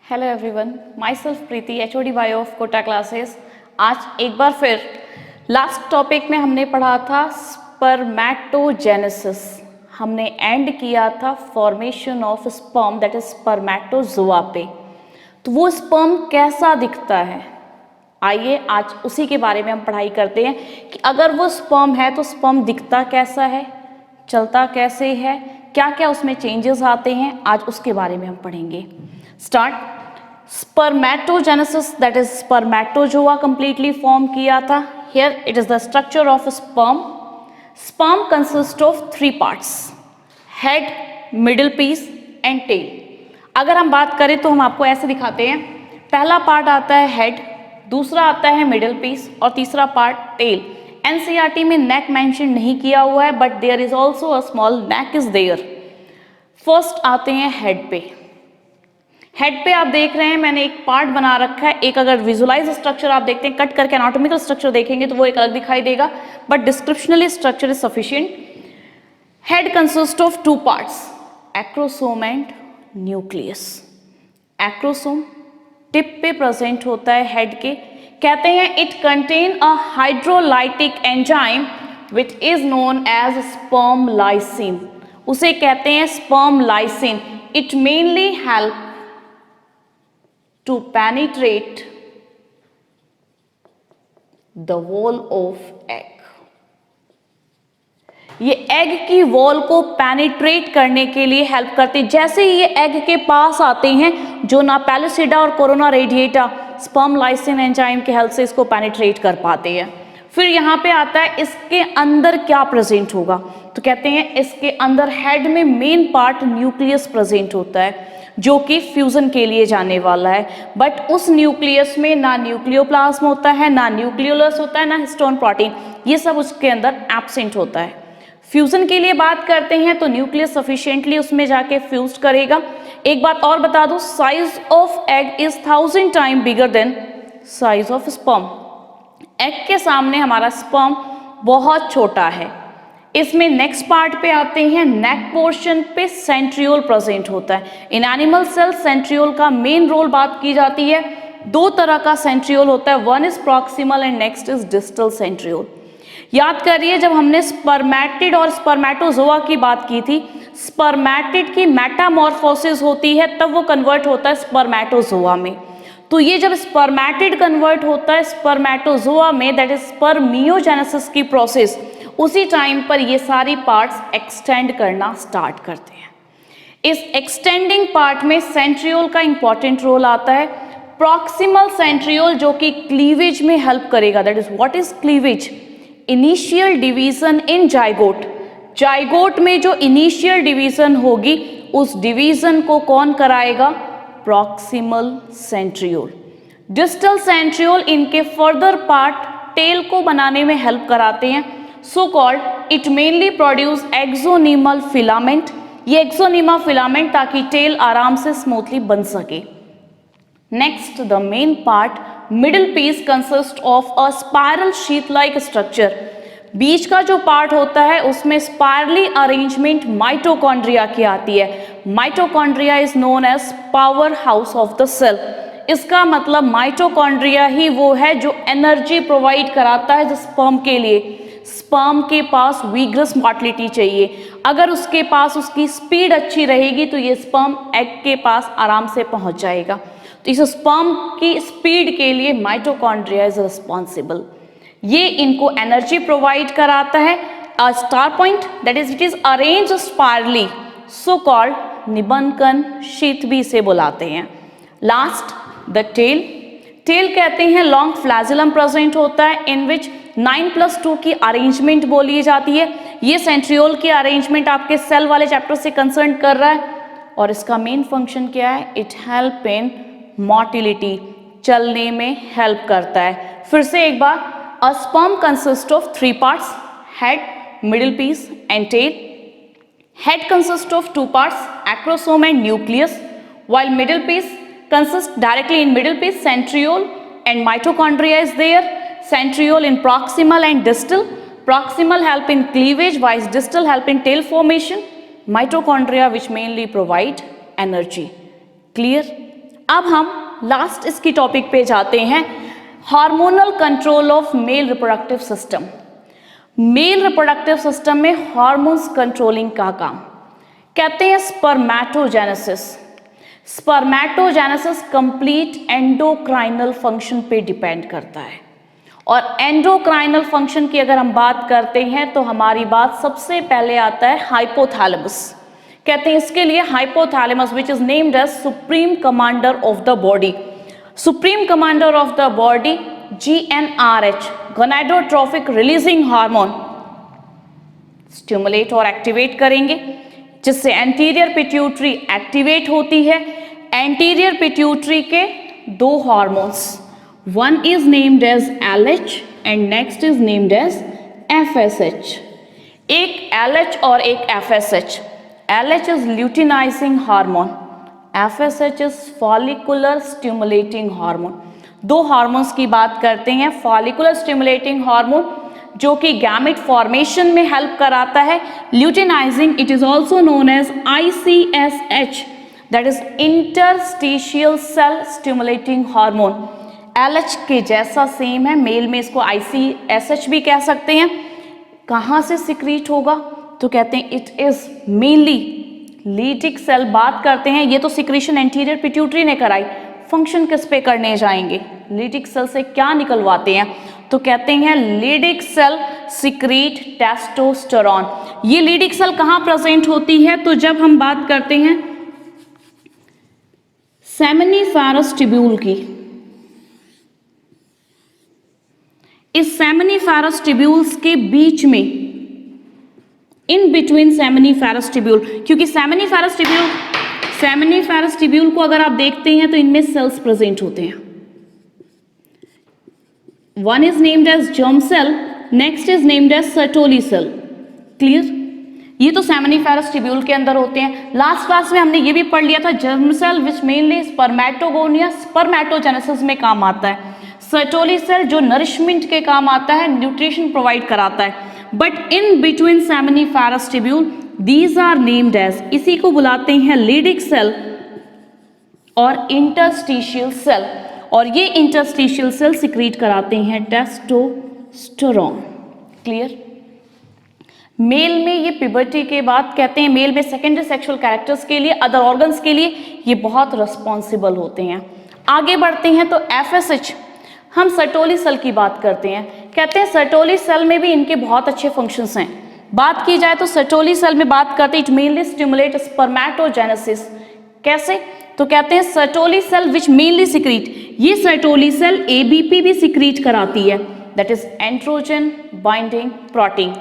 Hello everyone, myself Preeti, HOD bio of Kota classes. आज एक बार फिर लास्ट टॉपिक में हमने पढ़ा था स्पर्मेटोजेनेसिस। हमने एंड किया था formation of sperm, that is spermatozoa पे। तो वो स्पर्म कैसा दिखता है, आइए आज उसी के बारे में हम पढ़ाई करते हैं कि अगर वो स्पर्म है तो स्पर्म दिखता कैसा है, चलता कैसे है, क्या क्या उसमें चेंजेस आते हैं, आज उसके बारे में हम पढ़ेंगे। Start. Spermatogenesis, that is spermatozoa completely form किया था। Here it is the structure of sperm. Sperm consist of 3 parts, head, middle piece and tail. अगर हम बात करें तो हम आपको ऐसे दिखाते हैं, पहला पार्ट आता है हेड, दूसरा आता है मिडिल पीस और तीसरा पार्ट टेल। NCERT में नेक मेंशन नहीं किया हुआ है, but there is also a small neck is there. First आते हैं हेड पे। हेड पे आप देख रहे हैं मैंने एक पार्ट बना रखा है। एक अगर विजुअलाइज स्ट्रक्चर आप देखते हैं, कट करके एनाटॉमिकल स्ट्रक्चर देखेंगे तो वो एक अलग दिखाई देगा, but descriptionally structure is sufficient. Head consist of 2 parts, acrosome and nucleus. Acrosome tip पे प्रेजेंट होता है हेड के। कहते हैं it contain a hydrolytic enzyme which is known as sperm lysin. उसे कहते हैं sperm lysin. It mainly help to penetrate the wall of egg। ये एग की वॉल को पेनिट्रेट करने के लिए हेल्प करते हैं। जैसे ही ये एग के पास आते हैं, जो ना पैलिसिडा और corona radiata sperm lysin enzyme के हेल्प से इसको पेनिट्रेट कर पाते हैं। फिर यहाँ पे आता है इसके अंदर क्या प्रेजेंट होगा, तो कहते हैं इसके अंदर हेड में मेन पार्ट न्यूक्लियस प्रेजेंट होता है, जो कि फ्यूजन के लिए जाने वाला है। बट उस न्यूक्लियस में ना न्यूक्लियोप्लाज्म होता है, ना न्यूक्लियोलस होता है, ना हिस्टोन प्रोटीन, ये सब उसके अंदर एब्सेंट होता है। फ्यूजन के लिए बात करते हैं तो न्यूक्लियस सफिशिएंटली उसमें जाके फ्यूज करेगा। एक बात और बता दूं, size of egg is 1000 time bigger than size of sperm. Egg के सामने हमारा स्पर्म बहुत छोटा है। इसमें नेक्स्ट पार्ट पे आते हैं, नेक पोर्शन पे सेंट्रियोल प्रेजेंट होता है। इन एनिमल सेल सेंट्रियोल का मेन रोल बात की जाती है। 2 तरह का सेंट्रियोल होता है, one is proximal and next is distal centriole. याद करिए जब हमने स्पर्मेटिड और स्पर्मेटोजोआ की बात की थी, स्पर्मेटिड की मेटामॉर्फोसिस होती है तब वो कन्वर्ट होता है स्पर्मेटोजोआ में। तो ये जब स्पर्मेटिड कन्वर्ट होता है स्पर्मेटोजोआ में, दैट इज स्पर्मियोजेनेसिस की प्रोसेस, उसी टाइम पर ये सारी पार्ट्स एक्सटेंड करना स्टार्ट करते हैं। इस एक्सटेंडिंग पार्ट में सेंट्रियोल का इंपॉर्टेंट रोल आता है। प्रॉक्सिमल सेंट्रियोल जो कि क्लीवेज में हेल्प करेगा, that is what is cleavage, initial division in zygote. Zygote में जो इनिशियल डिवीजन होगी उस डिवीजन को कौन कराएगा, प्रॉक्सिमल सेंट्रियोल। डिस्टल सेंट्रियोल इनके फर्दर पार्ट टेल को बनाने में हेल्प कराते हैं। So called it mainly produce axonemal filament. ये एक्सोनीमा फिलामेंट ताकि टेल आराम से स्मूथली बन सके। Next the main part middle piece consist of a spiral sheet like structure. बीच का जो पार्ट होता है उसमें स्पाइरली अरेंजमेंट माइटोकॉन्ड्रिया की आती है। Mitochondria is known as powerhouse of the cell. इसका मतलब माइटोकॉन्ड्रिया ही वो है जो एनर्जी प्रोवाइड कराता है स्पर्म के लिए। स्पर्म के पास विग्रस मोटिलिटी चाहिए, अगर उसके पास उसकी स्पीड अच्छी रहेगी तो ये स्पर्म एग के पास आराम से पहुंच जाएगा। तो इस स्पर्म की स्पीड के लिए माइटोकॉन्ड्रिया इज रिस्पॉन्सिबल। ये इनको एनर्जी प्रोवाइड कराता है। A star point that is it is arrange spirally, so called Nebenkern sheath भी इसे बुलाते हैं। Last the tell. टेल कहते हैं लॉन्ग फ्लैजिलम प्रेजेंट होता है इन विच 9+2 की अरेंजमेंट बोली जाती है। ये सेंट्रियोल की अरेंजमेंट आपके सेल वाले चैप्टर से कंसर्न कर रहा है और इसका मेन फंक्शन क्या है, इट हेल्प इन मोटिलिटी, चलने में हेल्प करता है। फिर से एक बार, a sperm consist of 3 parts, head, middle piece and tail. Head consist of 2 parts, acrosome and nucleus, while middle piece consists directly in middle piece centriole and mitochondria is there. Centriole in proximal and distal. Proximal help in cleavage, while distal help in tail formation. Mitochondria which mainly provide energy. Clear? अब हम last इसकी topic पे जाते हैं, hormonal control of male reproductive system. Male reproductive system में hormones controlling का काम, कहते हैं spermatogenesis. Spermatogenesis complete endocrinal function पे डिपेंड करता है, और एंडोक्राइनल फंक्शन की अगर हम बात करते हैं तो हमारी बात सबसे पहले आता है हाइपोथैलेमस। कहते हैं इसके लिए hypothalamus which is named as supreme commander of the body. Supreme commander of the body GnRH, gonadotrophic releasing hormone, stimulate और एक्टिवेट करेंगे, जिससे एंटीरियर पिट्यूटरी एक्टिवेट होती है। एंटीरियर पिट्यूटरी के दो hormones, one is named as LH and next is named as FSH। एक LH और एक FSH। LH is luteinizing hormone, FSH is follicular stimulating hormone. दो हार्मोन्स की बात करते हैं। फॉलिकुलर स्टिमुलेटिंग हार्मोन जो कि गैमेट फॉर्मेशन में हेल्प कराता है। Luteinizing, it is also known as ICSH, that is interstitial cell stimulating hormone. LH के जैसा सेम है, मेल में इसको ICSH भी कह सकते हैं। कहाँ से सिक्रीट होगा तो कहते हैं इट इज मेनली लीडिक सेल। बात करते हैं, ये तो सिक्रीशन एंटीरियर पिट्यूटरी ने कराई, फंक्शन किस पे करने जाएंगे, लीडिक सेल से क्या निकलवाते हैं तो कहते हैं लीडिक सेल सिक्रीट टेस्टोस्टेरोन। ये लीडिक सेल कहाँ प्रेजेंट होती है तो जब हम बात करते हैं सेमिनिफेरस ट्यूब्यूल की, इस सेमिनिफेरस ट्यूब्यूल्स के बीच में, इन बिटवीन सेमिनिफेरस ट्यूब्यूल, क्योंकि सेमिनिफेरस ट्यूब्यूल को अगर आप देखते हैं तो इनमें सेल्स प्रेजेंट होते हैं। One is named as germ cell, next is named as Sertoli cell. Clear? ये तो सेमिनिफेरस ट्यूब्यूल के अंदर होते हैं। लास्ट क्लास में हमने ये भी पढ़ लिया था, germ cell which mainly spermatogonia spermatogenesis में काम आता है। सर्टोली सेल जो नरिशमेंट के काम आता है, न्यूट्रिशन प्रोवाइड कराता है। But in between seminiferous tubule these are named as, इसी को बुलाते हैं लीडिक सेल और इंटरस्टिशियल सेल, और ये इंटरस्टिशियल सेल सिक्रीट कराते हैं टेस्टोस्टेरोन। क्लियर? मेल में ये पिबर्टी के बाद कहते हैं मेल में सेकेंडरी सेक्सुअल कैरेक्टर्स के लिए, अदर ऑर्गन्स के लिए ये बहुत रिस्पॉन्सिबल होते हैं। आगे बढ़ते हैं तो FSH, हम सर्टोली सेल की बात करते हैं। कहते हैं सर्टोली सेल में भी इनके बहुत अच्छे फंक्शंस हैं। बात की जाए तो सर्टोली सेल में बात करते हैं इट मेनली स्टिमुलेट स्पर्मेटोजेनेसिस। कैसे तो कहते हैं Sertoli cell which mainly secrete, ये सर्टोली सेल ABP भी सिक्रीट कराती है, that is androgen binding protein.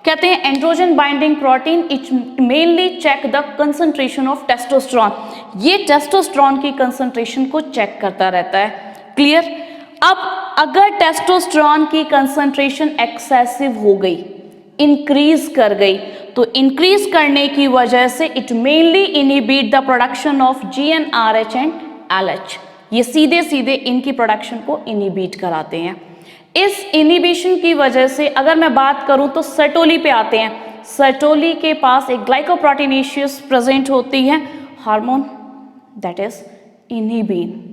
कहते हैं androgen binding protein it mainly check the concentration of testosterone, ये टेस्टोस्टेरोन की कंसंट्रेशन को चेक करता रहता है। क्लियर? अब अगर टेस्टोस्टेरोन की कंसंट्रेशन एक्सेसिव हो गई, इंक्रीज कर गई, तो इंक्रीज करने की वजह से it mainly inhibit the production of GnRH and LH। ये सीधे सीधे इनकी प्रोडक्शन को इनहिबिट कराते हैं। इस इनहिबिशन की वजह से अगर मैं बात करूं तो सर्टोली पे आते हैं। सर्टोली के पास एक ग्लाइकोप्रोटीनेशियस प्रेजेंट होती है हार्मोन, दैट इज इनहिबिन।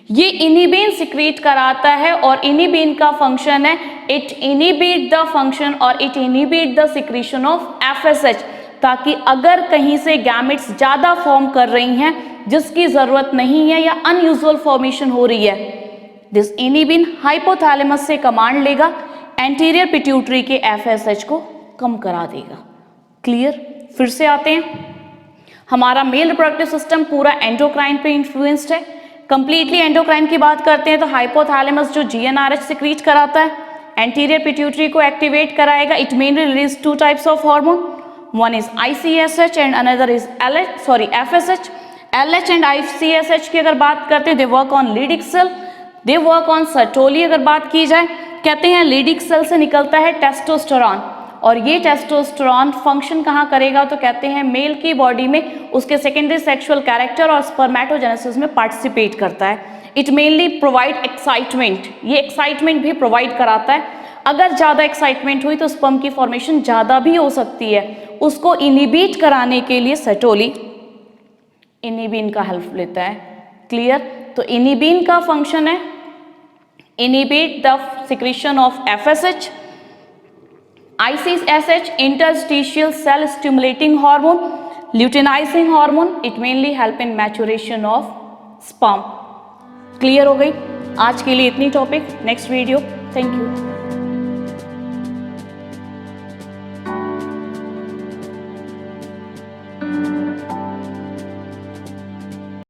ये इनहिबिन सिक्रीट कराता है और इनहिबिन का फंक्शन है इट इनहिबिट द फंक्शन और it inhibit the secretion of FSH, ताकि अगर कहीं से गैमेट्स ज़्यादा फॉर्म कर रही हैं जिसकी ज़रूरत नहीं है या अनयूजुअल फॉर्मेशन हो रही है, दिस इनहिबिन हाइपोथैलेमस से कमांड लेगा, एंटीरियर पिट्यूटरी के FSH को कम करा देगा। क्लियर? फिर से आते हैं, हमारा मेल रिप्रोडक्टिव सिस्टम पूरा एंडोक्राइन पे इन्फ्लुएंस्ड है। कंप्लीटली एंडोक्राइन की बात करते हैं तो हाइपोथैलेमस जो GnRH सिक्रीट कराता है, एंटीरियर पिट्यूटरी को एक्टिवेट कराएगा। It mainly release two types of hormone, one is ICSH and another is FSH। LH and ICSH की अगर बात करते हैं they work on Leydig cell, they work on Sertoli. अगर बात की जाए कहते हैं लीडिक सेल से निकलता है टेस्टोस्टेरोन, और ये टेस्टोस्टेरोन फंक्शन कहाँ करेगा तो कहते हैं मेल की बॉडी में उसके सेकेंडरी सेक्सुअल कैरेक्टर और स्पर्मेटोजेनेसिस में पार्टिसिपेट करता है। इट मेनली प्रोवाइड एक्साइटमेंट, ये एक्साइटमेंट भी प्रोवाइड कराता है। अगर ज़्यादा एक्साइटमेंट हुई तो स्पर्म की फॉर्मेशन ज़्यादा भी हो सकती है, उसको इनहिबिट कराने के लिए सर्टोली इनहिबिन का हेल्प लेता है। क्लियर? तो इनिबिन का फंक्शन है inhibit the secretion of FSH, ICSH interstitial cell stimulating hormone, luteinizing hormone, it mainly help in maturation of sperm. Clear हो गई? आज के लिए इतनी topic, next video, thank you.